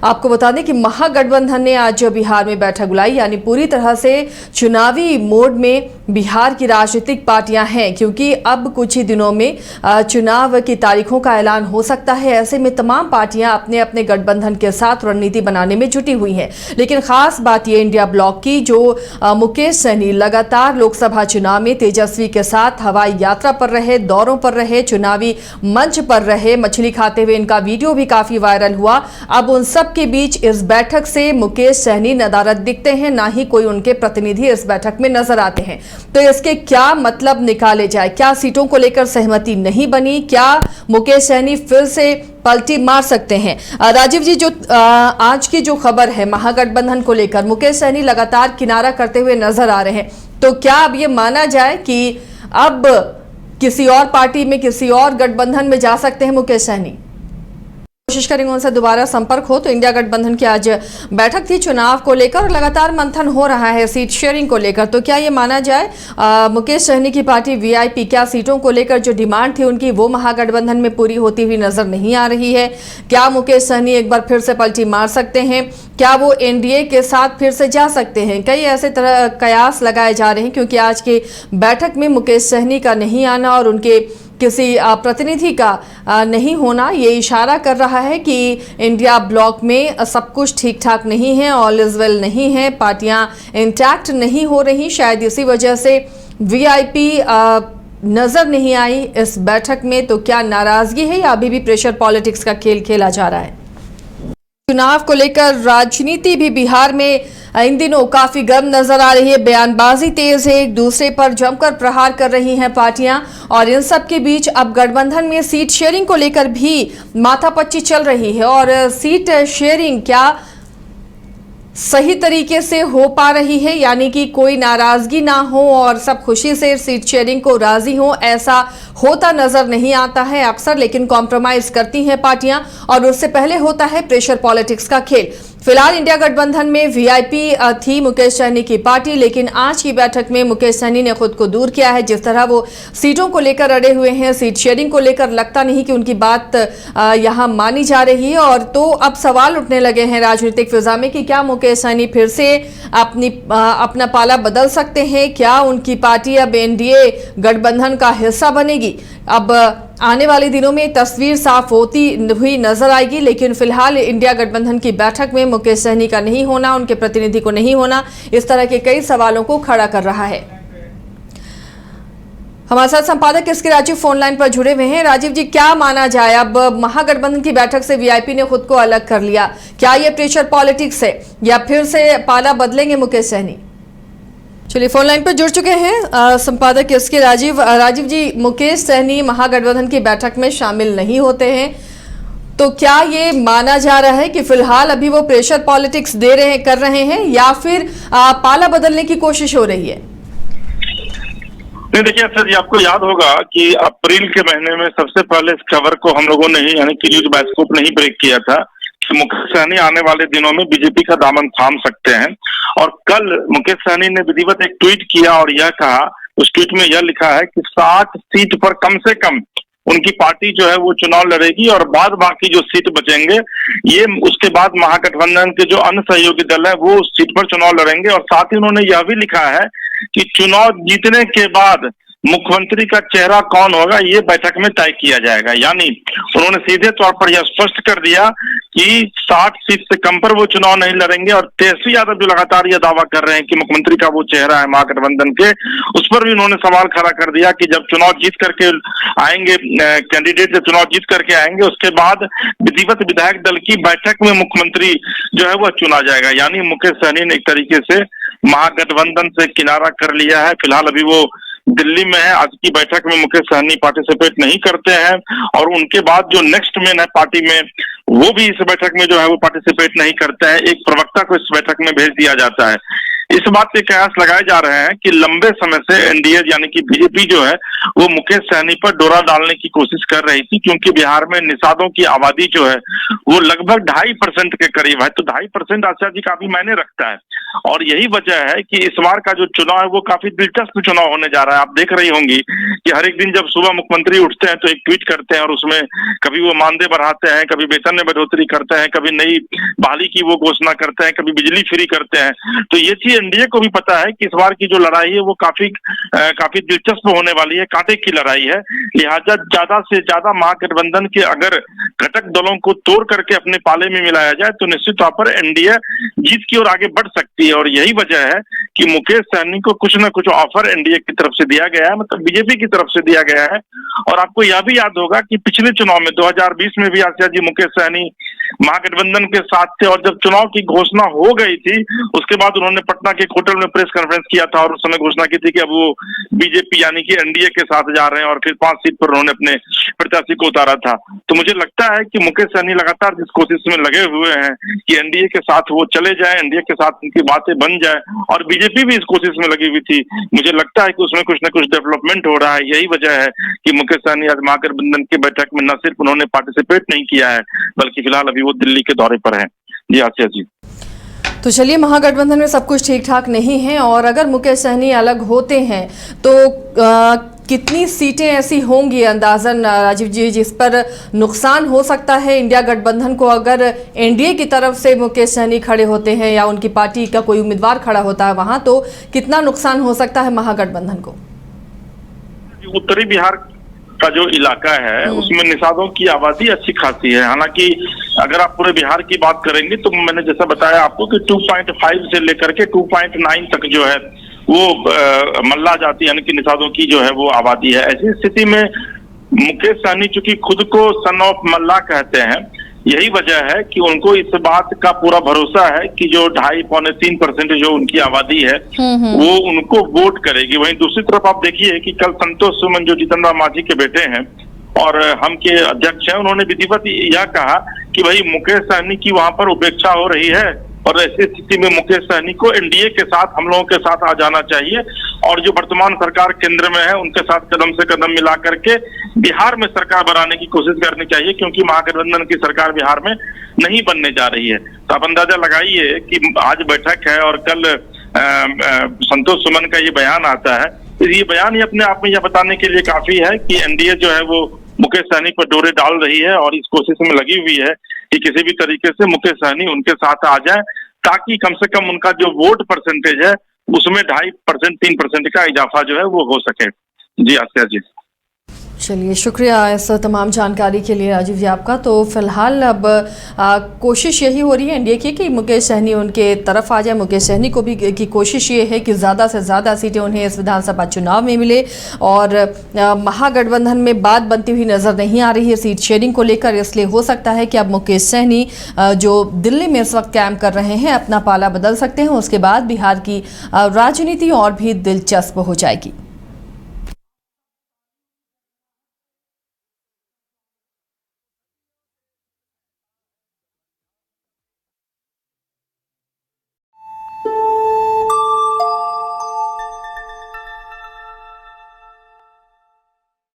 आपको बता दें कि महागठबंधन ने आज बिहार में बैठक बुलाई, यानी पूरी तरह से चुनावी मोड में बिहार की राजनीतिक पार्टियां हैं, क्योंकि अब कुछ ही दिनों में चुनाव की तारीखों का ऐलान हो सकता है। ऐसे में तमाम पार्टियां अपने अपने गठबंधन के साथ रणनीति बनाने में जुटी हुई हैं। लेकिन खास बात यह इंडिया ब्लॉक की, जो मुकेश सहनी लगातार लोकसभा चुनाव में तेजस्वी के साथ हवाई यात्रा पर रहे, दौरों पर रहे, चुनावी मंच पर रहे, मछली खाते हुए इनका वीडियो भी काफी वायरल हुआ। अब उन सब के बीच इस बैठक से मुकेश सहनी नदारद दिखते हैं, ना ही कोई उनके प्रतिनिधि इस बैठक में नजर आते हैं। तो इसके क्या मतलब निकाले जाए? क्या सीटों को लेकर सहमति नहीं बनी? क्या मुकेश सहनी फिर से पलटी मार सकते हैं? राजीव जी, जो आज की जो खबर है महागठबंधन को लेकर, मुकेश सहनी लगातार किनारा करते हुए नजर आ रहे हैं, तो क्या अब ये माना जाए कि अब किसी और पार्टी में, किसी और गठबंधन में जा सकते हैं मुकेश सहनी? कोशिश करेंगे उनसे दोबारा संपर्क हो। तो इंडिया गठबंधन की आज बैठक थी चुनाव को लेकर और लगातार मंथन हो रहा है सीट शेयरिंग को लेकर। तो क्या ये माना जाए मुकेश सहनी की पार्टी वीआईपी, क्या सीटों को लेकर जो डिमांड थी उनकी, वो महागठबंधन में पूरी होती हुई नजर नहीं आ रही है? क्या मुकेश सहनी एक बार फिर से पलटी मार सकते हैं? क्या वो एनडीए के साथ फिर से जा सकते हैं? कई ऐसे तरह कयास लगाए जा रहे हैं, क्योंकि आज की बैठक में मुकेश सहनी का नहीं आना और उनके किसी प्रतिनिधि का नहीं होना ये इशारा कर रहा है कि इंडिया ब्लॉक में सब कुछ ठीक ठाक नहीं है, ऑल इज वेल नहीं है, पार्टियां इंटैक्ट नहीं हो रही। शायद इसी वजह से वीआईपी नजर नहीं आई इस बैठक में। तो क्या नाराजगी है या अभी भी प्रेशर पॉलिटिक्स का खेल खेला जा रहा है? चुनाव को लेकर राजनीति भी बिहार में इन दिनों काफी गर्म नजर आ रही है। बयानबाजी तेज है, एक दूसरे पर जमकर प्रहार कर रही हैं पार्टियां, और इन सब के बीच अब गठबंधन में सीट शेयरिंग को लेकर भी माथापच्ची चल रही है। और सीट शेयरिंग क्या सही तरीके से हो पा रही है, यानी कि कोई नाराजगी ना हो और सब खुशी से सीट शेयरिंग को राजी हो, ऐसा होता नजर नहीं आता है अक्सर। लेकिन कॉम्प्रोमाइज करती हैं पार्टियां और उससे पहले होता है प्रेशर पॉलिटिक्स का खेल। फिलहाल इंडिया गठबंधन में वीआईपी थी मुकेश सहनी की पार्टी, लेकिन आज की बैठक में मुकेश सहनी ने खुद को दूर किया है। जिस तरह वो सीटों को लेकर अड़े हुए हैं, सीट शेयरिंग को लेकर लगता नहीं कि उनकी बात यहां मानी जा रही है। और तो अब सवाल उठने लगे हैं राजनीतिक फिजा में कि क्या मुकेश सहनी फिर से अपना पाला बदल सकते हैं? क्या उनकी पार्टी अब एनडीए गठबंधन का हिस्सा बनेगी? अब आने वाले दिनों में तस्वीर साफ होती हुई नजर आएगी। लेकिन फिलहाल इंडिया गठबंधन की बैठक में मुकेश सहनी का नहीं होना, उनके प्रतिनिधि को नहीं होना, इस तरह के कई सवालों को खड़ा कर रहा है। हमारे साथ संपादक इसके राजीव फोन लाइन पर जुड़े हुए हैं। राजीव जी, क्या माना जाए, अब महागठबंधन की बैठक से वीआईपी ने खुद को अलग कर लिया, क्या ये प्रेशर पॉलिटिक्स है या फिर से पाला बदलेंगे मुकेश सहनी? चलिए, फोन लाइन पर जुड़ चुके हैं संपादक इसके राजीव। राजीव जी, मुकेश सहनी महागठबंधन की बैठक में शामिल नहीं होते हैं, तो क्या ये माना जा रहा है कि फिलहाल अभी वो प्रेशर पॉलिटिक्स कर रहे हैं या फिर पाला बदलने की कोशिश हो रही है? नहीं, देखिए सर, आपको याद होगा कि अप्रैल के महीने में सबसे पहले इस खबर को हम लोगों ने ही, यानी कि न्यूज बायोस्कोप ने ही ब्रेक किया था कि मुकेश सहनी आने वाले दिनों में बीजेपी का दामन थाम सकते हैं। और कल मुकेश सहनी ने विधिवत एक ट्वीट किया और यह कहा, उस ट्वीट में यह लिखा है कि 60 सीट पर कम से कम उनकी पार्टी जो है वो चुनाव लड़ेगी और बाद बाकी जो सीट बचेंगे ये उसके बाद महागठबंधन के जो अन्य सहयोगी दल है वो उस सीट पर चुनाव लड़ेंगे। और साथ ही उन्होंने यह भी लिखा है कि चुनाव जीतने के बाद मुख्यमंत्री का चेहरा कौन होगा ये बैठक में तय किया जाएगा। यानी उन्होंने सीधे तौर पर यह स्पष्ट कर दिया कि 60 सीट से कम पर वो चुनाव नहीं लड़ेंगे। और तेजस्वी यादव जो लगातार यह दावा कर रहे हैं कि मुख्यमंत्री का वो चेहरा है महागठबंधन के, उस पर भी उन्होंने सवाल खड़ा कर दिया कि जब चुनाव जीत करके आएंगे कैंडिडेट, जब चुनाव जीत करके आएंगे उसके बाद विधिवत विधायक दल की बैठक में मुख्यमंत्री जो है वह चुना जाएगा। यानी मुकेश सहनी ने एक तरीके से महागठबंधन से किनारा कर लिया है। फिलहाल अभी वो दिल्ली में है, आज की बैठक में मुकेश सहनी पार्टिसिपेट नहीं करते हैं और उनके बाद जो नेक्स्ट मैन है पार्टी में वो भी इस बैठक में जो है वो पार्टिसिपेट नहीं करते हैं। एक प्रवक्ता को इस बैठक में भेज दिया जाता है। इस बात के कयास लगाए जा रहे हैं कि लंबे समय से एनडीए यानी कि बीजेपी जो है वो मुकेश सहनी पर डोरा डालने की कोशिश कर रही थी, क्योंकि बिहार में निषादों की आबादी जो है वो लगभग 2.5% के करीब है। तो 2.5% आशा जी काफी मायने रखता है। और यही वजह है कि इस बार का जो चुनाव है वो काफी दिलचस्प चुनाव होने जा रहा है। आप देख रही होंगी कि हर एक दिन जब सुबह मुख्यमंत्री उठते हैं तो एक ट्वीट करते हैं और उसमें कभी वो मानदेय बढ़ाते हैं, कभी वेतन में बढ़ोतरी करते हैं, कभी नई बहाली की वो घोषणा करते हैं, कभी बिजली फ्री करते हैं। तो ये चीज एनडीए को भी पता है कि इस बार की जो लड़ाई है वो काफी दिलचस्प होने वाली है, कांटे की लड़ाई है। लिहाजा ज्यादा से ज्यादा महागठबंधन के अगर घटक दलों को तोड़ करके अपने पाले में मिलाया जाए तो निश्चित तौर पर एनडीए जीत की ओर आगे बढ़ सकती है। और यही वजह है कि मुकेश सहनी को कुछ न कुछ ऑफर एनडीए की तरफ से दिया गया है, मतलब बीजेपी की तरफ से दिया गया है। और आपको यह भी याद होगा कि पिछले चुनाव में 2020 में भी आसिया जी मुकेश सहनी महागठबंधन के साथ थे और जब चुनाव की घोषणा हो गई थी उसके बाद उन्होंने पटना के एक होटल में प्रेस कॉन्फ्रेंस किया था और उस समय घोषणा की थी कि अब वो बीजेपी यानी कि एनडीए के साथ जा रहे हैं और फिर 5 सीट पर उन्होंने अपने प्रत्याशी को उतारा था। तो मुझे लगता है कि मुकेश सहनी लगातार जिस कोशिश में लगे हुए हैं कि एनडीए के साथ वो चले जाए, एनडीए के साथ उनकी बातें बन जाए, और बीजेपी भी इस कोशिश में लगी हुई थी। मुझे लगता है कि उसमें कुछ न कुछ डेवलपमेंट हो रहा है। यही वजह है कि मुकेश सहनी आज महागठबंधन की बैठक में न सिर्फ उन्होंने पार्टिसिपेट नहीं किया है बल्कि फिलहाल अभी वो दिल्ली के दौरे पर हैं। जी आसिया जी। तो चलिए, महागठबंधन में सब कुछ ठीक ठाक नहीं है और अगर मुकेश सहनी अलग होते हैं तो कितनी सीटें ऐसी होंगी अंदाजन राजीव जी जिस पर नुकसान हो सकता है इंडिया गठबंधन को, अगर एनडीए की तरफ से मुकेश सहनी खड़े होते हैं या उनकी पार्टी का कोई उम्मीदवार खड़ा होता है वहां, तो कितना नुकसान हो सकता है महागठबंधन को? उत्तरी बिहार का जो इलाका है उसमें निषादों की आबादी अच्छी खासी है। हालांकि अगर आप पूरे बिहार की बात करेंगे तो मैंने जैसा बताया आपको कि 2.5 से लेकर के 2.9 तक जो है वो मल्ला जाति यानी कि निषादों की जो है वो आबादी है। ऐसी स्थिति में मुकेश सहनी चूंकि खुद को सन ऑफ मल्ला कहते हैं, यही वजह है कि उनको इस बात का पूरा भरोसा है कि जो 2.5-3% जो उनकी आबादी है वो उनको वोट करेगी। वहीं दूसरी तरफ आप देखिए कि कल संतोष सुमन जो जीतन राम मांझी के बेटे हैं और हम के अध्यक्ष हैं, उन्होंने विधिवत यह कहा कि भाई मुकेश सहनी की वहां पर उपेक्षा हो रही है और ऐसी स्थिति में मुकेश सहनी को एनडीए के साथ, हम लोगों के साथ आ जाना चाहिए और जो वर्तमान सरकार केंद्र में है उनके साथ कदम से कदम मिला करके बिहार में सरकार बनाने की कोशिश करनी चाहिए, क्योंकि महागठबंधन की सरकार बिहार में नहीं बनने जा रही है। तो आप अंदाजा लगाइए कि आज बैठक है और कल संतोष सुमन का ये बयान आता है। तो ये बयान ही अपने आप में यह बताने के लिए काफी है कि एनडीए जो है वो मुकेश सहनी पर डोरे डाल रही है और इस कोशिश में लगी हुई है कि किसी भी तरीके से मुकेश सहनी उनके साथ आ जाए ताकि कम से कम उनका जो वोट परसेंटेज है उसमें 2.5% 3% का इजाफा जो है वो हो सके। जी आसिया जी। चलिए, शुक्रिया इस तमाम जानकारी के लिए राजीव जी आपका। तो फिलहाल अब कोशिश यही हो रही है एनडीए की कि मुकेश सहनी उनके तरफ आ जाए। मुकेश सहनी को भी की कोशिश ये है कि ज़्यादा से ज़्यादा सीटें उन्हें इस विधानसभा चुनाव में मिले और महागठबंधन में बात बनती हुई नज़र नहीं आ रही है सीट शेयरिंग को लेकर। इसलिए हो सकता है कि अब मुकेश सहनी जो दिल्ली में इस वक्त कैंप कर रहे हैं अपना पाला बदल सकते हैं। उसके बाद बिहार की राजनीति और भी दिलचस्प हो जाएगी।